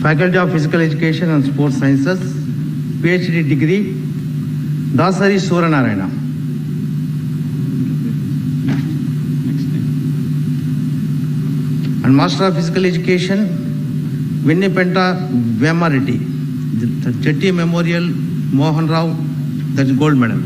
Faculty of Physical Education and Sports Sciences, PhD degree, Dasari Suranarayana. And Master of Physical Education, Vinnipenta Vemareddy, the Chetty Memorial Mohan Rao, that's gold medal.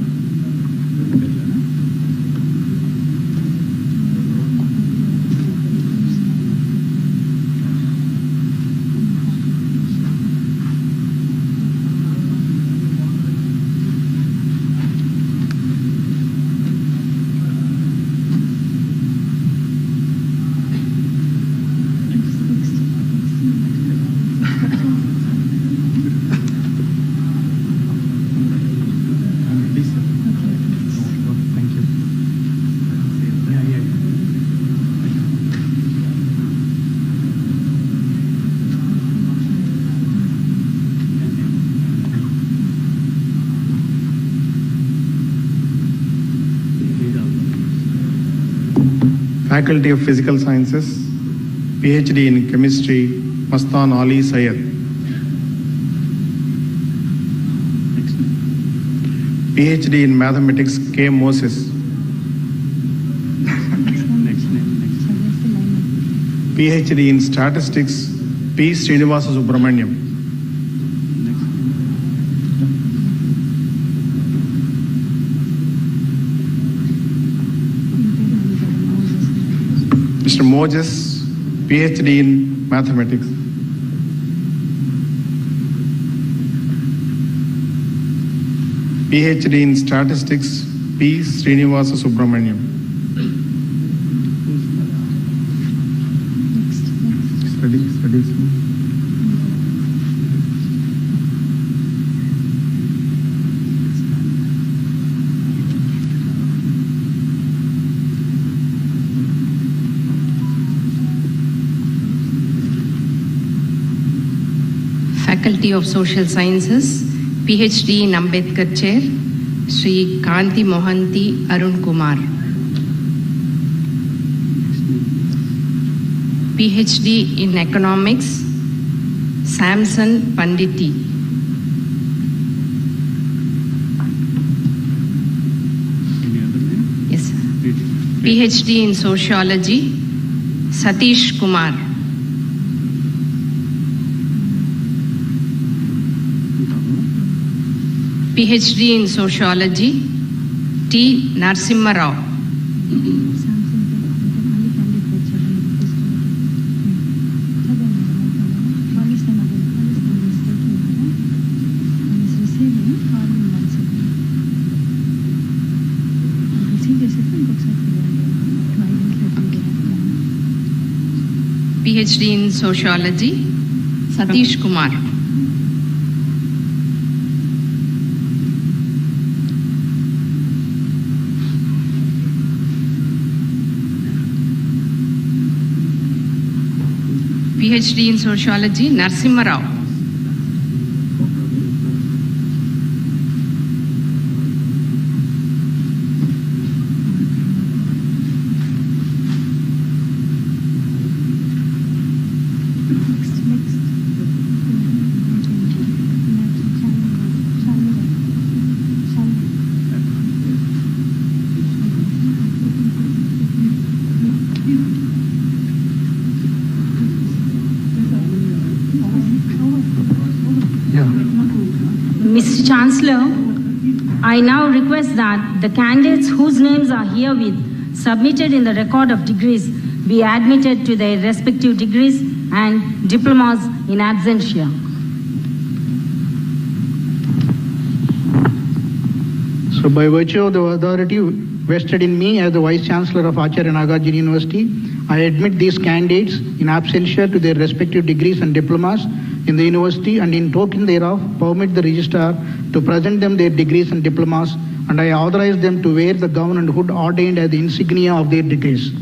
Faculty of Physical Sciences, PhD in Chemistry, Mastan Ali Syed. PhD in Mathematics, K. Moses. PhD in Statistics, P. Srinivasa Subramaniam. Mr. Moses, PhD in Mathematics. PhD in Statistics, P. Srinivasa Subramaniam. Studies. Faculty of Social Sciences, PhD in Ambedkar Chair, Sri Kanti Mohanty Arun Kumar. PhD in Economics, Samson Panditi. Yes, sir. PhD in Sociology, Satish Kumar. PhD in Sociology, T. Narasimha Rao. PhD in Sociology, Satish Kumar. PhD in Sociology, Narasimha Rao. Mr. Chancellor, I now request that the candidates whose names are herewith submitted in the record of degrees be admitted to their respective degrees and diplomas in absentia. So by virtue of the authority vested in me as the Vice Chancellor of Acharya Nagarjuna University, I admit these candidates in absentia to their respective degrees and diplomas in the university, and in token thereof permit the registrar to present them their degrees and diplomas, and I authorize them to wear the gown and hood ordained as the insignia of their degrees.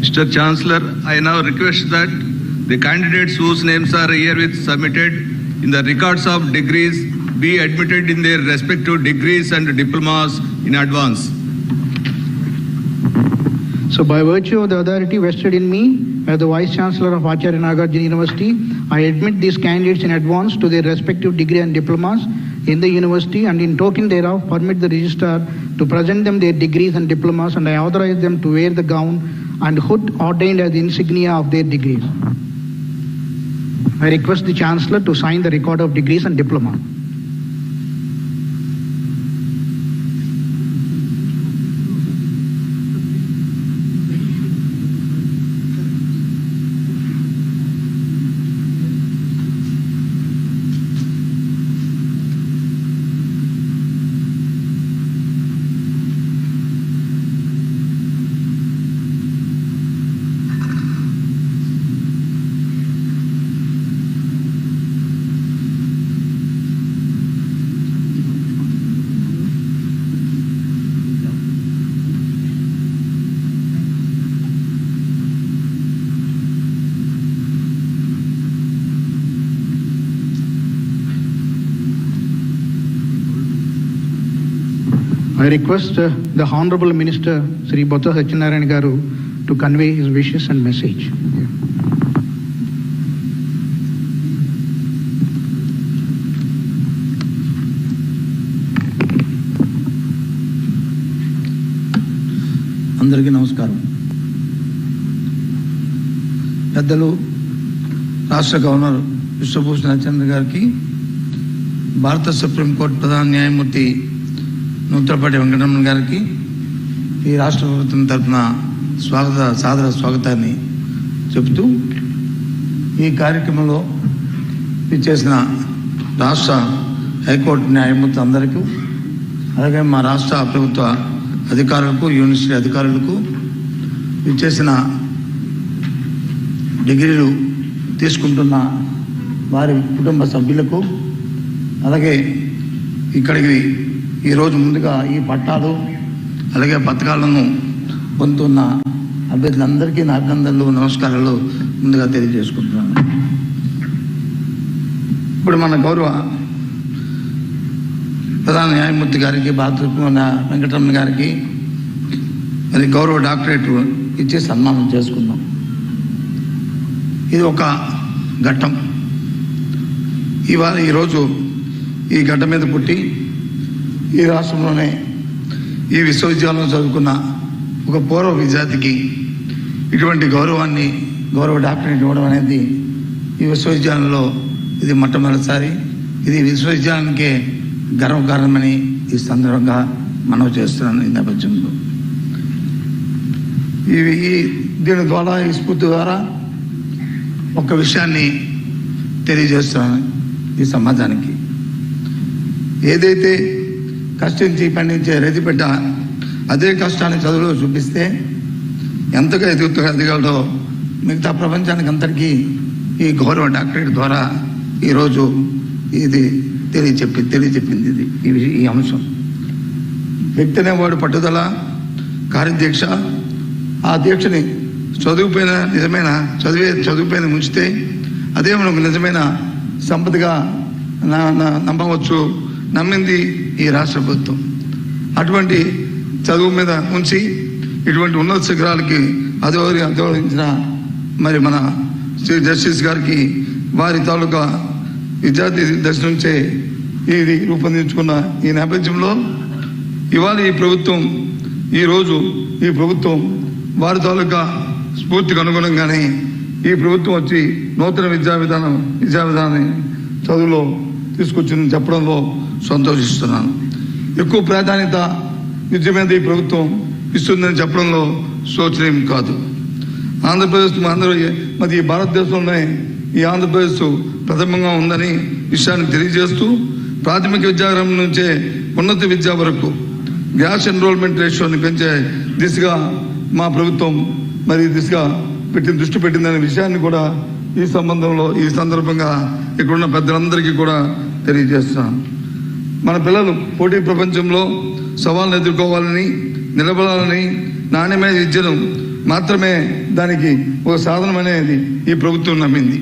Mr. Chancellor, I now request that the candidates whose names are herewith submitted in the records of degrees be admitted in their respective degrees and diplomas in advance. So by virtue of the authority vested in me as the Vice Chancellor of Acharya Nagarjuna University, I admit these candidates in advance to their respective degree and diplomas in the university, and in token thereof permit the registrar to present them their degrees and diplomas, and I authorize them to wear the gown and hood ordained as the insignia of their degrees. I request the Chancellor to sign the record of degrees and diploma. I request the Honorable Minister Sri Botha Satyanarayana Garu to convey his wishes and message. అందరికీ నమస్కారం. పెద్దలు రాష్ట్ర governor Vishwabhushan Harishchandra గారికి, భారత supreme court ప్రధాన న్యాయమూర్తి నూతలపాటి వెంకటరమణ గారికి ఈ రాష్ట్ర ప్రభుత్వం తరఫున సాదర స్వాగతాన్ని చెబుతూ, ఈ కార్యక్రమంలో ఇచ్చేసిన రాష్ట్ర హైకోర్టు న్యాయమూర్తి అందరికీ, అలాగే మా రాష్ట్ర ప్రభుత్వ అధికారులకు, యూనివర్సిటీ అధికారులకు, ఇచ్చేసిన డిగ్రీలు తీసుకుంటున్న వారి కుటుంబ సభ్యులకు, అలాగే ఇక్కడికి ఈరోజు ముందుగా ఈ పట్టాలు అలాగే పథకాలను పొందుతున్న అభ్యర్థులందరికీ నా అభినందనలు, నమస్కారాలు ముందుగా తెలియజేసుకుంటున్నాను. ఇప్పుడు మన గౌరవ ప్రధాన న్యాయమూర్తి గారికి, భారత వెంకటరమణ గారికి మరి గౌరవ డాక్టరేట్ ఇచ్చి సన్మానం చేసుకుందాం. ఇది ఒక ఘట్టం. ఈరోజు ఈ గడ్డ మీద పుట్టి ఈ రాష్ట్రంలోనే ఈ విశ్వవిద్యాలయంలో చదువుకున్న ఒక పూర్వ విద్యార్థికి ఇటువంటి గౌరవ డాక్టరేట్ ఇవ్వడం అనేది ఈ విశ్వవిద్యాలయంలో ఇది మొట్టమొదటిసారి. ఇది విశ్వవిద్యాలయానికే గర్వకారణమని ఈ సందర్భంగా మనవి చేస్తున్నాను. ఈ నేపథ్యంలో దీని ద్వారా, ఈ స్ఫూర్తి ద్వారా ఒక విషయాన్ని తెలియజేస్తున్నాను ఈ సమాజానికి. ఏదైతే కష్టించి పండించే రైతు బిడ్డ అదే కష్టాన్ని చదువులో చూపిస్తే ఎంతగా ఎదగలడో మిగతా ప్రపంచానికి అంతటికీ ఈ గౌరవ డాక్టరేట్ ద్వారా ఈరోజు ఇది తెలియచెప్పింది ఈ అంశం. వ్యక్తి అనేవాడు పట్టుదల, కార్యదీక్ష, ఆ దీక్షని చదువుపైన ఉంచితే అదే మనకు నిజమైన సంపదగా నమ్మవచ్చు. నమ్మింది ఈ రాష్ట్ర ప్రభుత్వం. అటువంటి చదువు మీద ఉంచి ఇటువంటి ఉన్నత శిఖరాలకి అధిరోహించిన మరి మన శ్రీ జస్టిస్ గారికి, వారి తాలూకా విద్యార్థి దశ నుంచే ఇది రూపొందించుకున్న ఈ నేపథ్యంలో ఇవాళ ఈ ప్రభుత్వం వారి తాలూకా స్ఫూర్తికి అనుగుణంగానే ఈ ప్రభుత్వం వచ్చి నూతన విద్యా విధానాన్ని చదువులో తీసుకొచ్చిందని చెప్పడంలో సంతోషిస్తున్నాను. ఎక్కువ ప్రాధాన్యత విద్య మీద ఈ ప్రభుత్వం ఇస్తుందని చెప్పడంలో శోచనీయం కాదు. మరి ఈ భారతదేశంలోనే ఈ ఆంధ్రప్రదేశ్ ప్రథమంగా ఉందని విషయాన్ని తెలియజేస్తూ, ప్రాథమిక విద్యారంభం నుంచే ఉన్నత విద్య వరకు గ్యాస్ ఎన్రోల్మెంట్ రేషియోని పెంచే దిశగా మా ప్రభుత్వం దృష్టి పెట్టిందనే విషయాన్ని కూడా ఈ సందర్భంగా ఇక్కడున్న పెద్దలందరికీ కూడా తెలియజేస్తున్నాను. మన పిల్లలు పోటీ ప్రపంచంలో సవాళ్ళను ఎదుర్కోవాలని, నిలబడాలని, నాణ్యమైన విద్యను మాత్రమే దానికి ఒక సాధనం అనేది ఈ ప్రభుత్వం నమ్మింది.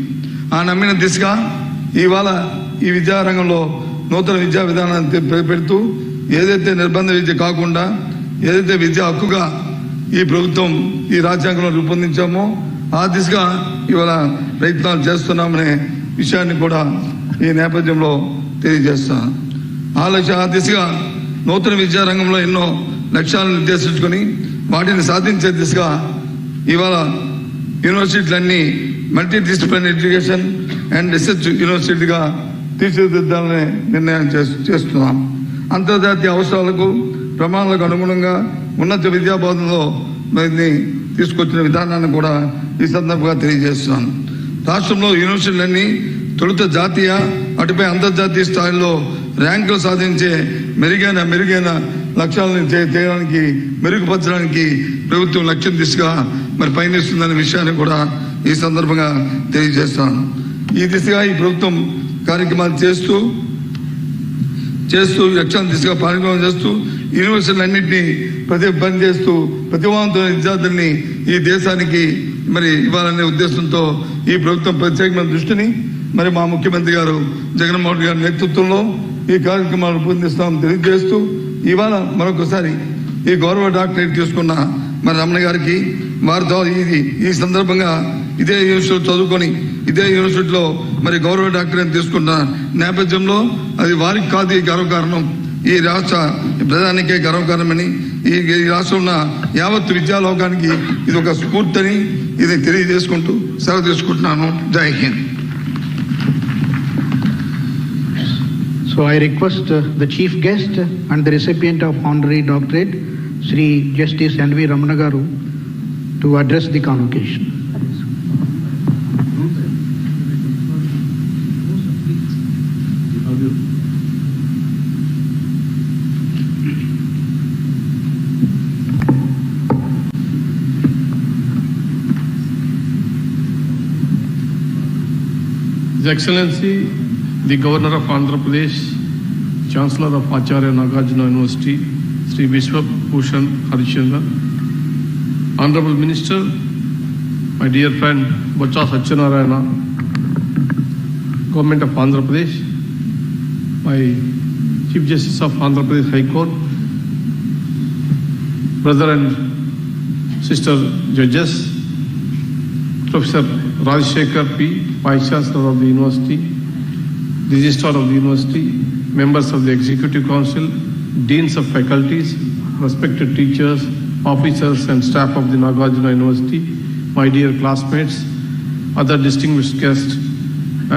ఆ నమ్మిన దిశగా ఇవాళ ఈ విద్యారంగంలో నూతన విద్యా విధానాన్ని పెడుతూ, ఏదైతే నిర్బంధ విద్య కాకుండా, ఏదైతే విద్యా హక్కుగా ఈ ప్రభుత్వం ఈ రాజ్యాంగంలో రూపొందించామో ఆ దిశగా ఇవాళ ప్రయత్నాలు చేస్తున్నామనే విషయాన్ని కూడా ఈ నేపథ్యంలో తెలియజేస్తాను. ఆ దిశగా నూతన విద్యారంగంలో ఎన్నో లక్ష్యాలను నిర్దేశించుకొని వాటిని సాధించే దిశగా ఇవాళ యూనివర్సిటీలన్నీ multi disciplinary education and research యూనివర్సిటీగా తీర్చిదిద్దాలనే నిర్ణయం చేస్తున్నాం. అంతర్జాతీయ అవసరాలకు ప్రమాణాలకు అనుగుణంగా ఉన్నత విద్యాబోధనలో దీన్ని తీసుకొచ్చిన విధానాన్ని కూడా ఈ సందర్భంగా తెలియజేస్తున్నాను. రాష్ట్రంలో యూనివర్సిటీలన్నీ తొలుత జాతీయ అటుపై అంతర్జాతీయ స్థాయిలో ర్యాంకులు సాధించే మెరుగైన లక్ష్యాలను చేయడానికి మెరుగుపరచడానికి ప్రభుత్వం లక్ష్యం దిశగా పయనిస్తుందనే విషయాన్ని కూడా ఈ సందర్భంగా తెలియజేస్తాను. ఈ దిశగా ఈ ప్రభుత్వం కార్యక్రమాలు చేస్తూ లక్ష్యాన్ని దిశగా పాల్గొన చేస్తూ యూనివర్సిటీలన్నింటినీ పనిచేస్తూ ప్రతిభావంతమైన విద్యార్థుల్ని ఈ దేశానికి ఇవ్వాలనే ఉద్దేశంతో ఈ ప్రభుత్వం ప్రత్యేకమైన దృష్టిని మా ముఖ్యమంత్రి గారు జగన్మోహన్ రెడ్డి గారి నేతృత్వంలో ఈ కార్యక్రమాలు రూపొందిస్తామని తెలియజేస్తూ ఇవాళ మరొకసారి ఈ గౌరవ డాక్టరేట్ తీసుకున్న రమణ గారికి వారితో ఈ సందర్భంగా ఇదే యూనివర్సిటీలో చదువుకొని ఇదే యూనివర్సిటీలో గౌరవ డాక్టరేట్ తీసుకున్న నేపథ్యంలో అది వారికి కాదు ఈ గర్వకారణం, ఈ రాష్ట్ర ప్రధానికే గర్వకారణమని ఈ రాష్ట్రంలో ఉన్న యావత్ విద్యాలోకానికి ఇది ఒక స్ఫూర్తిని ఇది తెలియజేసుకుంటూ సెలవు తీసుకుంటున్నాను. జై Hind. So I request the chief guest and the recipient of honorary doctorate, Sri Justice N.V. Ramana Garu, to address the convocation. His Excellency, the Governor of Andhra Pradesh, Chancellor of Acharya Nagarjuna University, Sri Vishwa Bhushan Harishchandran, Honorable Minister, my dear friend Boccha Satyanarayana, Government of Andhra Pradesh, my Chief Justice of Andhra Pradesh High Court, brother and sister judges, Professor Rajshekar P., Vice Chancellor of the University, Registrar of the University, members of the Executive Council, Deans of Faculties, respected teachers, officers and staff of the Nagarjuna University, my dear classmates, other distinguished guests,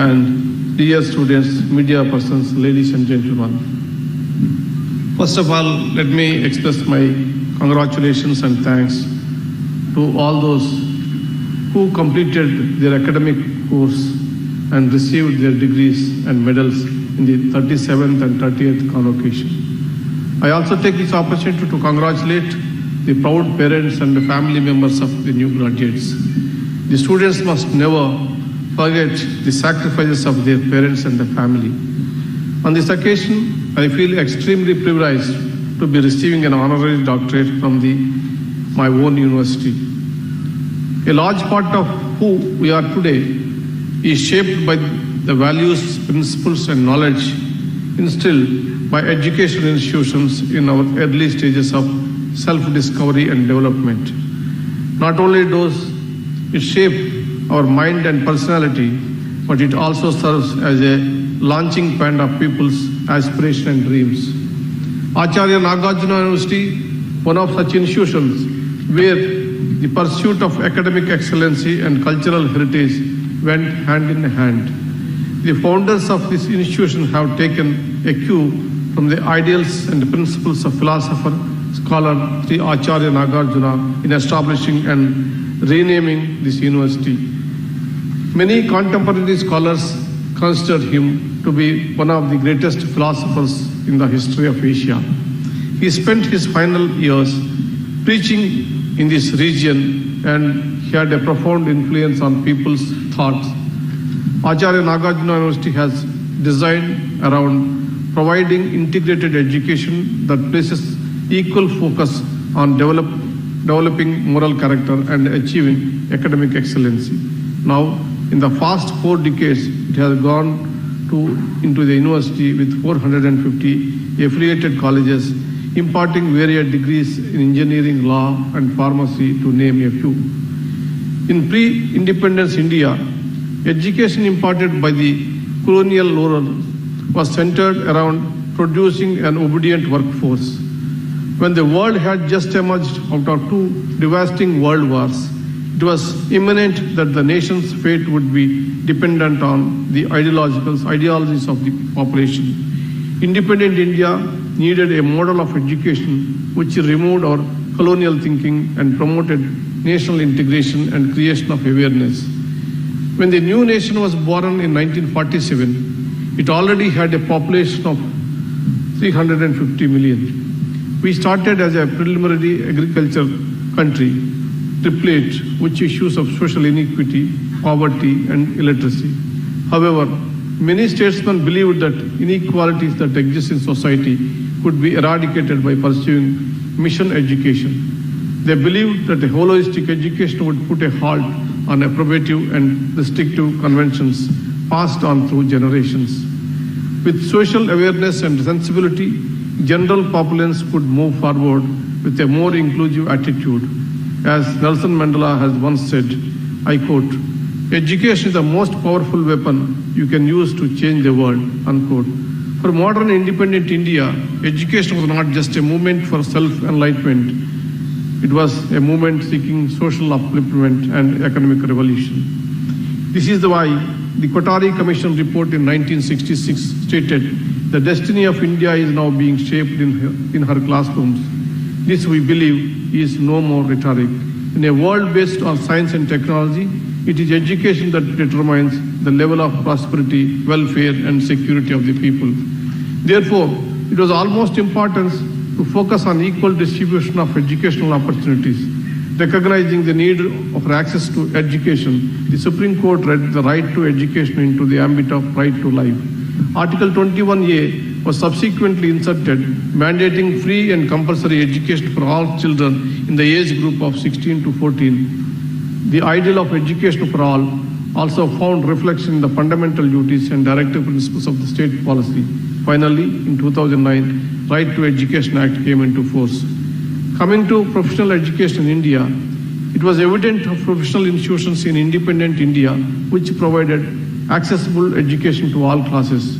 and dear students, media persons, ladies and gentlemen. First of all, let me express my congratulations and thanks to all those who completed their academic course and received their degrees and medals in the 37th and 30th convocation. I also take this opportunity to congratulate the proud parents and the family members of the new graduates. The students must never forget the sacrifices of their parents and the family. On this occasion, I feel extremely privileged to be receiving an honorary doctorate from my own university. A large part of who we are today is shaped by the values, principles and knowledge instilled by educational institutions in our early stages of self-discovery and development. Not only does it shape our mind and personality, but it also serves as a launching pad of people's aspirations and dreams. Acharya Nagarjuna University, one of such institutions where the pursuit of academic excellency and cultural heritage went hand in hand. The founders of this institution have taken a cue from the ideals and principles of philosopher, scholar Sri Acharya Nagarjuna in establishing and renaming this university. Many contemporary scholars consider him to be one of the greatest philosophers in the history of Asia. He spent his final years preaching in this region and he had a profound influence on people's thoughts. Acharya Nagarjuna University has designed around providing integrated education that places equal focus on developing moral character and achieving academic excellency. Now, in the past 4 decades, it has gone into the university with 450 affiliated colleges imparting varied degrees in engineering, law, and pharmacy, to name a few. In pre-independence India, education imparted by the colonial rulers was centered around producing an obedient workforce. When the world had just emerged out of two devastating world wars, it was imminent that the nation's fate would be dependent on the ideologies of the population. Independent India needed a model of education which removed our colonial thinking and promoted national integration and creation of awareness. When the new nation was born in 1947, it already had a population of 350 million. We started as a preliminary agriculture country, replete with issues of social inequity, poverty, and illiteracy. However, many statesmen believed that inequalities that exist in society could be eradicated by pursuing mission education. They believed that a holistic education would put a halt on appropriative and restrictive conventions passed on through generations. With social awareness and sensibility, general populace could move forward with a more inclusive attitude. As Nelson Mandela has once said, I quote, "Education is the most powerful weapon you can use to change the world," unquote. For modern independent India, education was not just a movement for self-enlightenment. It was a movement seeking social upliftment and economic revolution. This is why the Kothari Commission report in 1966 stated, "The destiny of India is now being shaped in her classrooms." This, we believe, is no more rhetoric. In a world based on science and technology, it is education that determines the level of prosperity, welfare, and security of the people. Therefore, it was almost important to focus on equal distribution of educational opportunities. Recognizing the need of access to education, the Supreme Court read the right to education into the ambit of right to life. Article 21A was subsequently inserted, mandating free and compulsory education for all children in the age group of 16 to 14. The ideal of education for all also found reflection in the fundamental duties and directive principles of the state policy. Finally, in 2009, Right to Education Act came into force. Coming to professional education in India, it was evident of professional institutions in independent India which provided accessible education to all classes.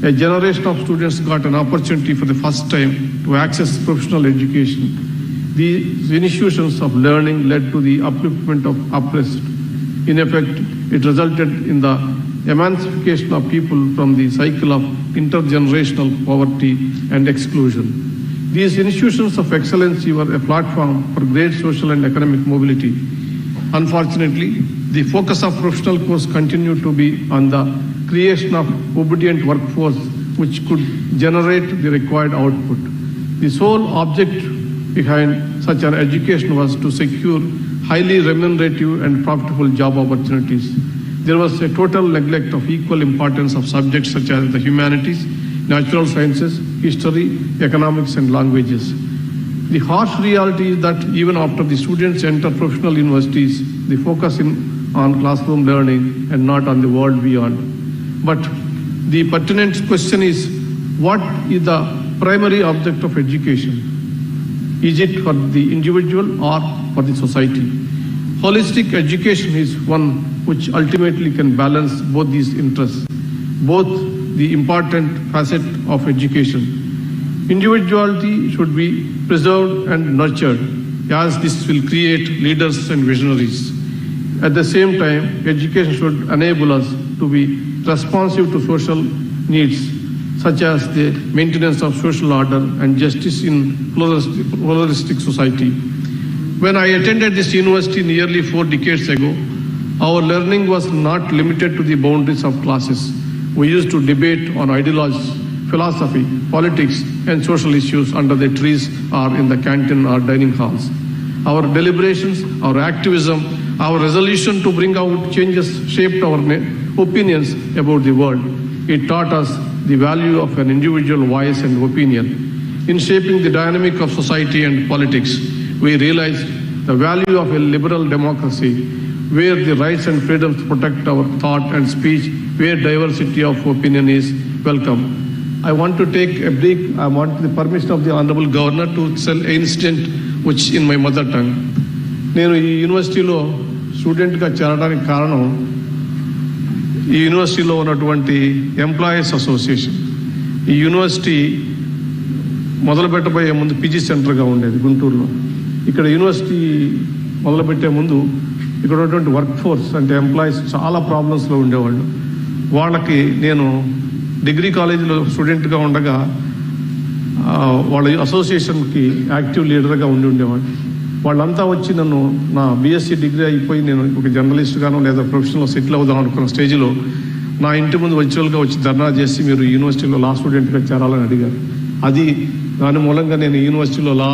A generation of students got an opportunity for the first time to access professional education. These institutions of learning led to the upliftment of oppressed. In effect, it resulted in the emancipation of people from the cycle of intergenerational poverty and exclusion. These institutions of excellency were a platform for great social and economic mobility. Unfortunately, the focus of professional course continued to be on the creation of obedient workforce which could generate the required output. The sole object behind such an education was to secure highly remunerative and profitable job opportunities. There was a total neglect of equal importance of subjects such as the humanities, natural sciences, history, economics, and languages. The harsh reality is that even after the students enter professional universities, they focus on classroom learning and not on the world beyond. But the pertinent question is, what is the primary object of education? Is it for the individual or for the society? Holistic education is one which ultimately can balance both these interests, both the important facet of education. Individuality should be preserved and nurtured, as this will create leaders and visionaries. At the same time, education should enable us to be responsive to social needs, such as the maintenance of social order and justice in pluralistic society. When I attended this university nearly 4 decades ago, our learning was not limited to the boundaries of classes. We used to debate on ideologies, philosophy, politics, and social issues under the trees or in the canteen or dining halls. Our deliberations, our activism, our resolution to bring out changes shaped our opinions about the world. It taught us the value of an individual voice and opinion. In shaping the dynamic of society and politics, we realized the value of a liberal democracy where the rights and freedoms protect our thought and speech, where diversity of opinion is welcome. I want to take a break. I want the permission of the Honorable Governor to tell an incident which in my mother tongue. నేను ఈ యూనివర్సిటీలో స్టూడెంట్గా చేరడానికి కారణం ఈ యూనివర్సిటీలో ఉన్నటువంటి employees association. ఈ యూనివర్సిటీ మొదలుపెట్టబోయే ముందు పీజీ సెంటర్గా ఉండేది గుంటూరులో. ఇక్కడ యూనివర్సిటీ మొదలుపెట్టే ముందు ఇక్కడ ఉన్నటువంటి వర్క్ ఫోర్స్ అంటే ఎంప్లాయీస్ చాలా ప్రాబ్లమ్స్లో ఉండేవాళ్ళు. వాళ్ళకి నేను డిగ్రీ కాలేజీలో స్టూడెంట్గా ఉండగా వాళ్ళ అసోసియేషన్కి యాక్టివ్ లీడర్గా ఉండేవాడు. వాళ్ళంతా వచ్చి నన్ను నా బీఎస్సీ డిగ్రీ అయిపోయి నేను ఒక జర్నలిస్ట్గానో లేదా ప్రొఫెషనల్ సెటిల్ అవుదాం అనుకున్న స్టేజ్లో నా ఇంటి ముందు వర్చువల్గా వచ్చి ధర్నా చేసి మీరు యూనివర్సిటీలో లా స్టూడెంట్గా చేరాలని అడిగారు. అది దాని మూలంగా నేను యూనివర్సిటీలో లా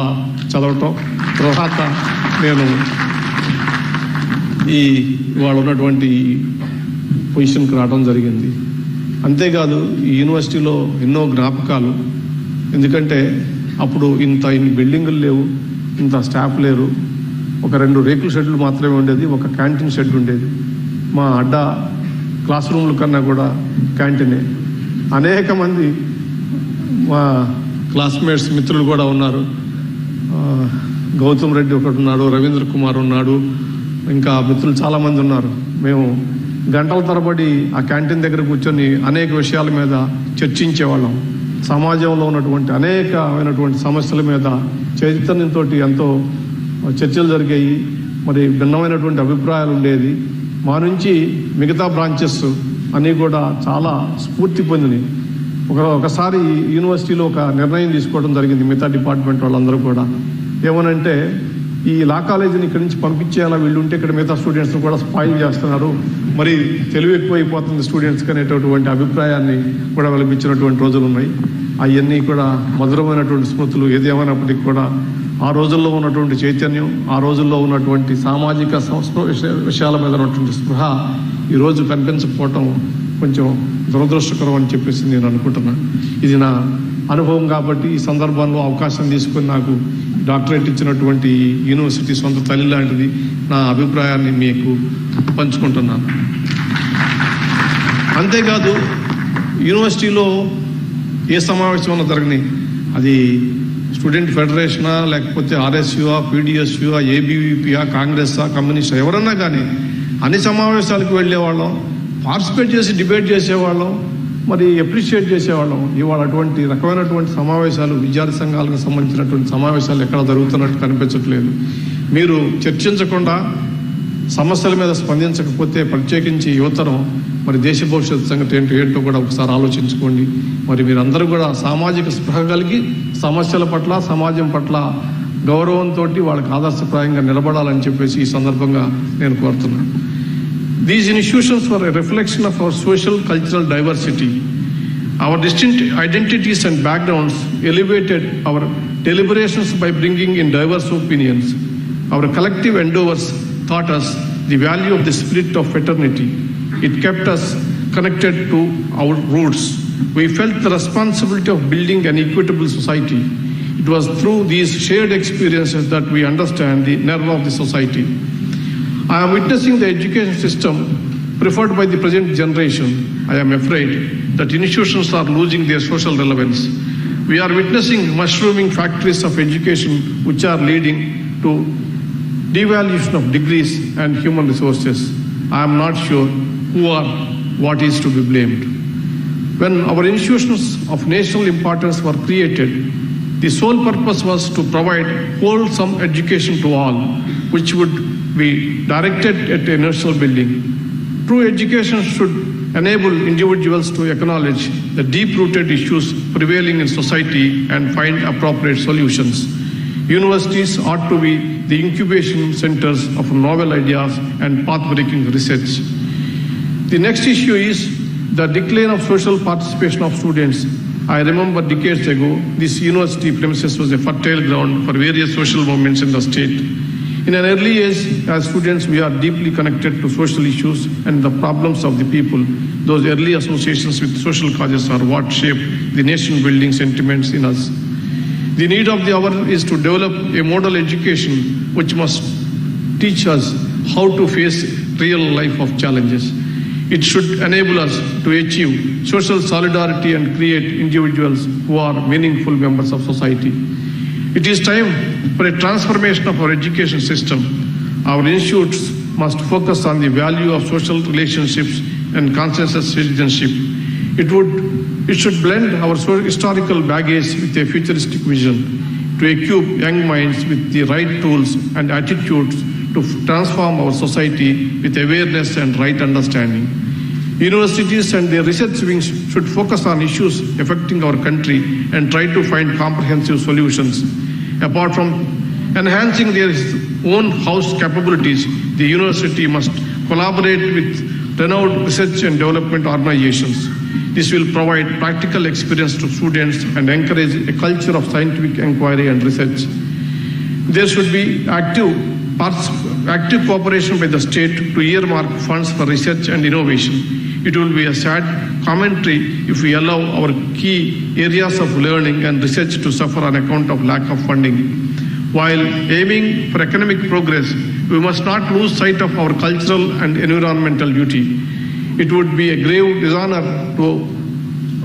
చదవటం, తర్వాత నేను వాళ్ళు ఉన్నటువంటి పొజిషన్కి రావడం జరిగింది. అంతేకాదు ఈ యూనివర్సిటీలో ఎన్నో జ్ఞాపకాలు. ఎందుకంటే అప్పుడు ఇన్ని బిల్డింగులు లేవు, ఇంత స్టాఫ్ లేరు. ఒక 2 రేకుల షెడ్లు మాత్రమే ఉండేది, ఒక క్యాంటీన్ షెడ్ ఉండేది. మా అడ్డా క్లాస్ రూమ్ల కన్నా కూడా క్యాంటీనే. అనేక మంది మా క్లాస్మేట్స్ మిత్రులు కూడా ఉన్నారు. గౌతమ్ రెడ్డి ఒకటి ఉన్నాడు, రవీంద్ర కుమార్ ఉన్నాడు, ఇంకా మిత్రులు చాలామంది ఉన్నారు. మేము గంటల తరబడి ఆ క్యాంటీన్ దగ్గర కూర్చొని అనేక విషయాల మీద చర్చించేవాళ్ళం. సమాజంలో ఉన్నటువంటి అనేకమైనటువంటి సమస్యల మీద చైతన్యంతో ఎంతో చర్చలు జరిగాయి. మరి భిన్నమైనటువంటి అభిప్రాయాలు ఉండేది. మా నుంచి మిగతా బ్రాంచెస్ అన్నీ కూడా చాలా స్ఫూర్తి పొందినాయి. ఒకసారి యూనివర్సిటీలో ఒక నిర్ణయం తీసుకోవడం జరిగింది. మిగతా డిపార్ట్మెంట్ వాళ్ళందరూ కూడా ఏమనంటే, ఈ లా కాలేజీని ఇక్కడి నుంచి పంపించేయాలా, వీళ్ళు ఉంటే ఇక్కడ మిగతా స్టూడెంట్స్ని కూడా స్పాయిల్ చేస్తున్నారు, మరి తెలివి ఎక్కువైపోతుంది స్టూడెంట్స్కి అనేటటువంటి అభిప్రాయాన్ని కూడా వెలిపించినటువంటి రోజులు ఉన్నాయి. అవన్నీ కూడా మధురమైనటువంటి స్మృతులు. ఏదేమైనప్పటికీ కూడా ఆ రోజుల్లో ఉన్నటువంటి చైతన్యం, ఆ రోజుల్లో ఉన్నటువంటి సామాజిక విషయాల మీద ఉన్నటువంటి స్పృహ ఈరోజు కనిపించకపోవటం కొంచెం దురదృష్టకరం అని చెప్పేసి నేను అనుకుంటున్నాను. ఇది నా అనుభవం కాబట్టి ఈ సందర్భంలో అవకాశం తీసుకుని నాకు డాక్టరేట్ ఇచ్చినటువంటి యూనివర్సిటీ సొంత తల్లి లాంటిది. నా అభిప్రాయాన్ని మీకు పంచుకుంటున్నాను. అంతేకాదు యూనివర్సిటీలో ఏ సమావేశం జరగని, అది స్టూడెంట్ ఫెడరేషనా, లేకపోతే ఆర్ఎస్యుఆ, పీడిఎస్యుఆ, ఏబీవీపీఆ, కాంగ్రెస్సా, కమ్యూనిస్టా, ఎవరన్నా కానీ అన్ని సమావేశాలకు వెళ్ళేవాళ్ళం, పార్టిసిపేట్ చేసి డిబేట్ చేసేవాళ్ళం, మరి అప్రిషియేట్ చేసేవాళ్ళం. ఇవాళ అటువంటి రకమైనటువంటి సమావేశాలు, విద్యార్థి సంఘాలకు సంబంధించినటువంటి సమావేశాలు ఎక్కడ జరుగుతున్నట్టు కనిపించట్లేదు. మీరు చర్చించకుండా, సమస్యల మీద స్పందించకపోతే ప్రత్యేకించి యువతరం మరి దేశ భవిష్యత్తు సంగతి ఏంటో కూడా ఒకసారి ఆలోచించుకోండి. మరి మీరందరూ కూడా సామాజిక స్పృహ కలిగి సమస్యల పట్ల, సమాజం పట్ల గౌరవంతో వాళ్ళకి ఆదర్శప్రాయంగా నిలబడాలని చెప్పేసి ఈ సందర్భంగా నేను కోరుతున్నాను. These institutions were a reflection of our social cultural diversity. Our distinct identities and backgrounds elevated our deliberations by bringing in diverse opinions. Our collective endeavors taught us the value of the spirit of fraternity. It kept us connected to our roots. We felt the responsibility of building an equitable society. It was through these shared experiences that we understand the nerve of the society. I am witnessing the education system preferred by the present generation. I am afraid that institutions are losing their social relevance. We are witnessing mushrooming factories of education which are leading to devaluation of degrees and human resources. I am not sure who or what is to be blamed. When our institutions of national importance were created, the sole purpose was to provide wholesome education to all, which would be directed at a national building. True education should enable individuals to acknowledge the deep-rooted issues prevailing in society and find appropriate solutions. Universities ought to be the incubation centers of novel ideas and path-breaking research. The next issue is the decline of social participation of students. I remember decades ago, this university premises was a fertile ground for various social movements in the state. In an early age, as students, we are deeply connected to social issues and the problems of the people. Those early associations with social causes are what shape the nation-building sentiments in us. The need of the hour is to develop a model education which must teach us how to face real life of challenges. It should enable us to achieve social solidarity and create individuals who are meaningful members of society. It is time for a transformation of our education system. Our institutes must focus on the value of social relationships and consensus citizenship. It should blend our historical baggage with a futuristic vision to equip young minds with the right tools and attitudes to transform our society with awareness and right understanding. Universities and their research wings should focus on issues affecting our country and try to find comprehensive solutions. Apart from enhancing their own house capabilities, the university must collaborate with renowned research and development organizations. This will provide practical experience to students and encourage a culture of scientific inquiry and research. There should be active cooperation by the state to earmark funds for research and innovation. It will be a sad commentary if we allow our key areas of learning and research to suffer on account of lack of funding. While aiming for economic progress, we must not lose sight of our cultural and environmental duty. It would be a grave dishonor to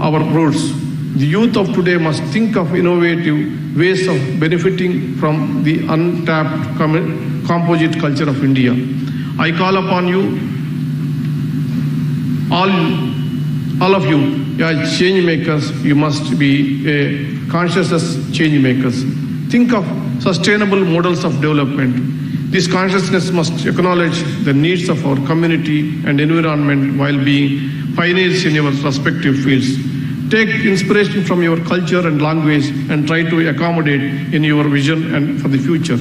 our roots. The youth of today must think of innovative ways of benefiting from the untapped composite culture of India. I call upon you, all of you, as change makers. You must be conscious change makers. Think of sustainable models of development. This consciousness must acknowledge the needs of our community and environment while being pioneers in your respective fields. Take inspiration from your culture and language and try to accommodate in your vision and for the future.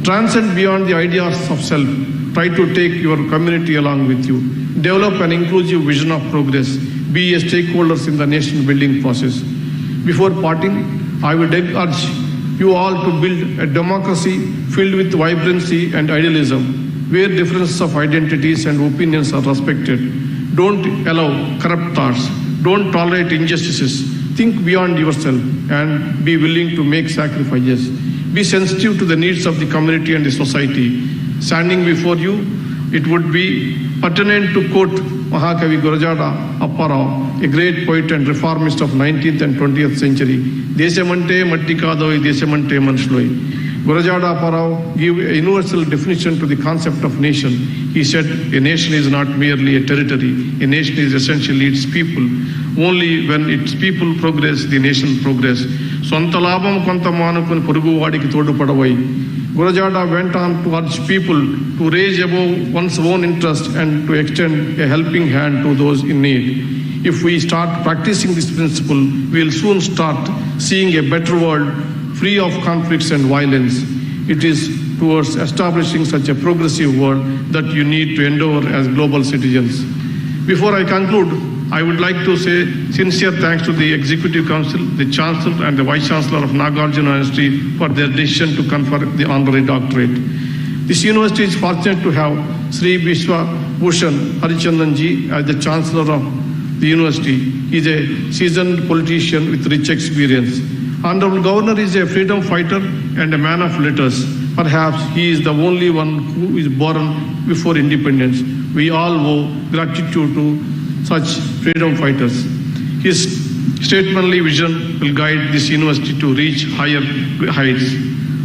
Transcend beyond the ideas of self. Try to take your community along with you. Develop an inclusive vision of progress. Be a stakeholder in the nation building process. Before parting, I would urge you all to build a democracy filled with vibrancy and idealism, where differences of identities and opinions are respected. Don't allow corrupt thoughts. Don't tolerate injustices. Think beyond yourself and be willing to make sacrifices. Be sensitive to the needs of the community and the society. Standing before you, it would be pertinent to quote Mahakavi Gurajada Apparao, a great poet and reformist of 19th and 20th century. Desamante mattikadoi, desamante mansloi. Gurajada Apparao gave a universal definition to the concept of nation. He said, a nation is not merely a territory. A nation is essentially its people. Only when its people progress, the nation progress. Swantalabam kontamanukun purugu vadiki todu padavai. Gurajada went on to urge people to raise above one's own interest and to extend a helping hand to those in need. If we start practicing this principle, we will soon start seeing a better world free of conflicts and violence. It is towards establishing such a progressive world that you need to endeavor as global citizens. Before I conclude, I would like to say sincere thanks to the Executive Council, the Chancellor and the Vice Chancellor of Nagarjuna University for their decision to confer the honorary doctorate. This university is fortunate to have Sri Vishwa Bhushan Harichandanji as the Chancellor of the university. He is a seasoned politician with rich experience. Honorable Governor is a freedom fighter and a man of letters. Perhaps he is the only one who is born before independence. We all owe gratitude to such freedom fighters. His statesmanly vision will guide this university to reach higher heights.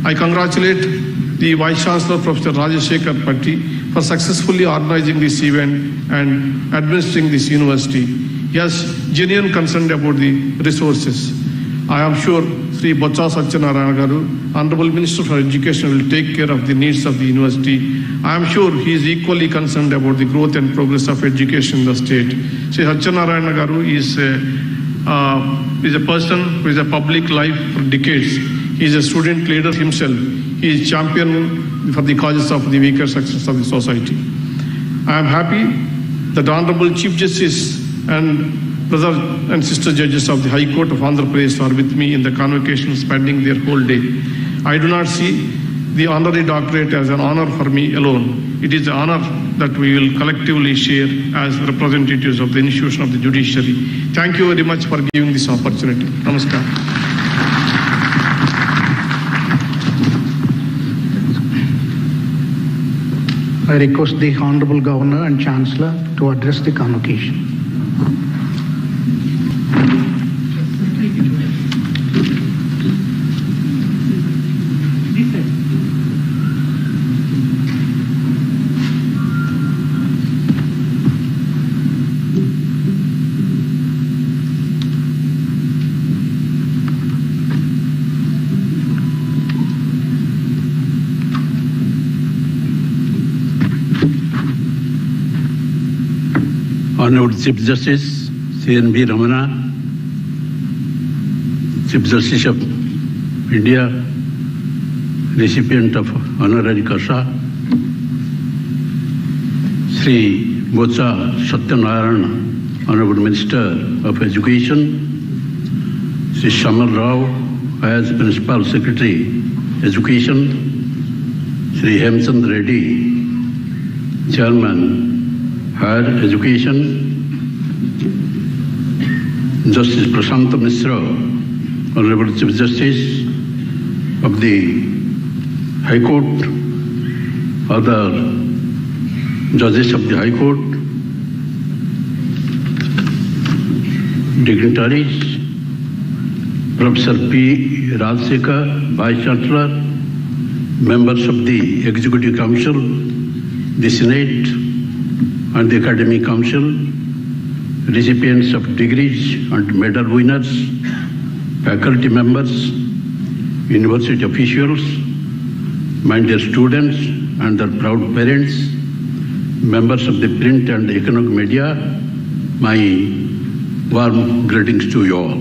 I congratulate the Vice Chancellor, Professor Rajashekar Patti, for successfully organizing this event and administering this university. He has genuine concern about the resources. I am sure Sri Botsa Satyanarayana Garu, Honorable Minister for Education, will take care of the needs of the university. I am sure he is equally concerned about the growth and progress of education in the state. Sri Satyanarayana Garu is a person who is a public life for decades. He is a student leader himself. He is champion for the causes of the weaker sections of the society. I am happy that Honorable Chief Justice and brother and sister judges of the High Court of Andhra Pradesh are with me in the convocation, spending their whole day. I do not see the honorary doctorate as an honor for me alone. It is an honor that we will collectively share as representatives of the institution of the judiciary. Thank you very much for giving this opportunity. Namaskar. I request the Honorable Governor and Chancellor to address the convocation. Honorable Chief Justice C.N.B. Ramana, Chief Justice of India, recipient of Honorary Kasha, Sri Bocha Satyanarayana, Honorable Minister of Education, Sri Shamal Rao, as Principal Secretary, Education, Sri Hemchand Reddy, Chairman, Higher Education, Justice Prashant Mishra, Honorable Chief Justice of the High Court, other judges of the High Court, dignitaries, Professor P. Rajsekhar, Vice Chancellor, members of the Executive Council, the Senate, and the Academic Council, recipients of degrees and medal winners, faculty members, university officials, my dear students and their proud parents, members of the print and economic media, my warm greetings to you all.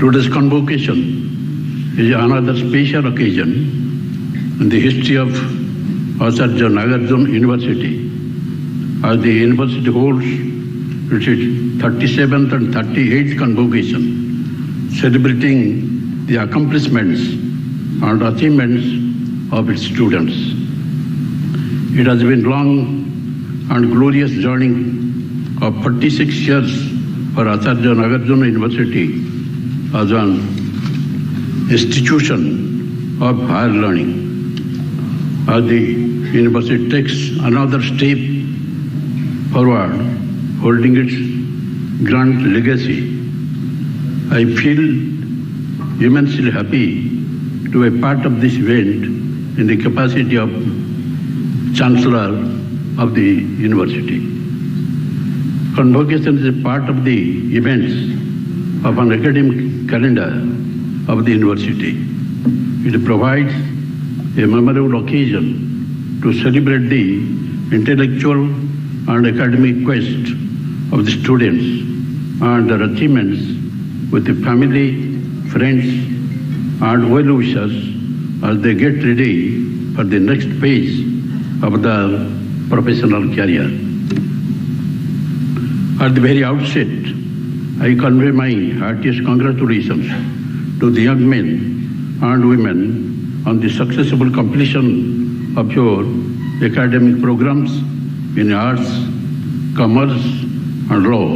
Today's convocation is another special occasion in the history of Acharya Nagarjuna University, as the university holds its 37th and 38th convocation, celebrating the accomplishments and achievements of its students. It has been long and glorious journey of 46 years for Acharya Nagarjuna University as an institution of higher learning. As the university takes another step forward, holding its grand legacy, I feel immensely happy to be a part of this event in the capacity of Chancellor of the University. Convocation is a part of the events of an academic calendar of the University. It provides a memorable occasion to celebrate the intellectual and academic quest of the students and their achievements with the family, friends, and well-wishers as they get ready for the next phase of their professional career. At the very outset, I convey my heartiest congratulations to the young men and women on the successful completion of your academic programs in arts, commerce and law,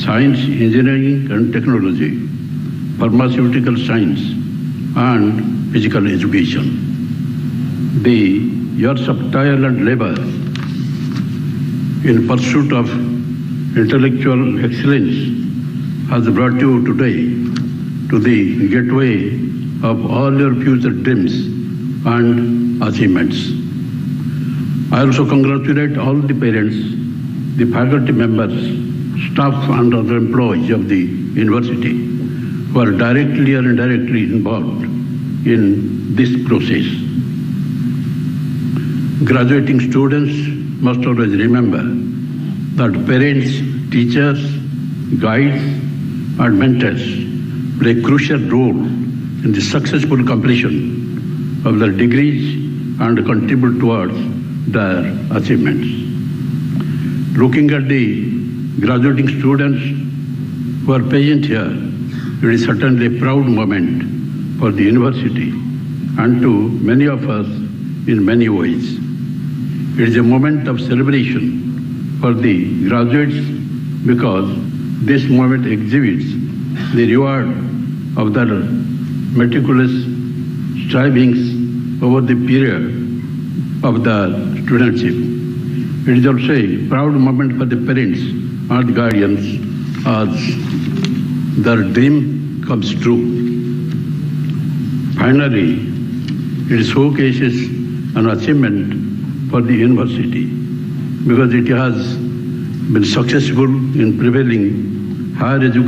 science, engineering and technology, pharmaceutical science and physical education. The years of toil and labor in pursuit of intellectual excellence has brought you today to the gateway of all your future dreams and achievements. I also congratulate all the parents, the faculty members, staff and other employees of the university who are directly or indirectly involved in this process. Graduating students must always remember that parents, teachers, guides and mentors play a crucial role in the successful completion of their degrees and contribute towards their achievements. Looking at the graduating students who are present here, it is certainly a proud moment for the university and to many of us in many ways. It is a moment of celebration for the graduates because this moment exhibits the reward of their meticulous strivings over the period of the studentship. It is also a proud moment for the parents and the guardians as their dream comes true. Finally, it showcases an achievement for the university because it has been successful in prevailing higher education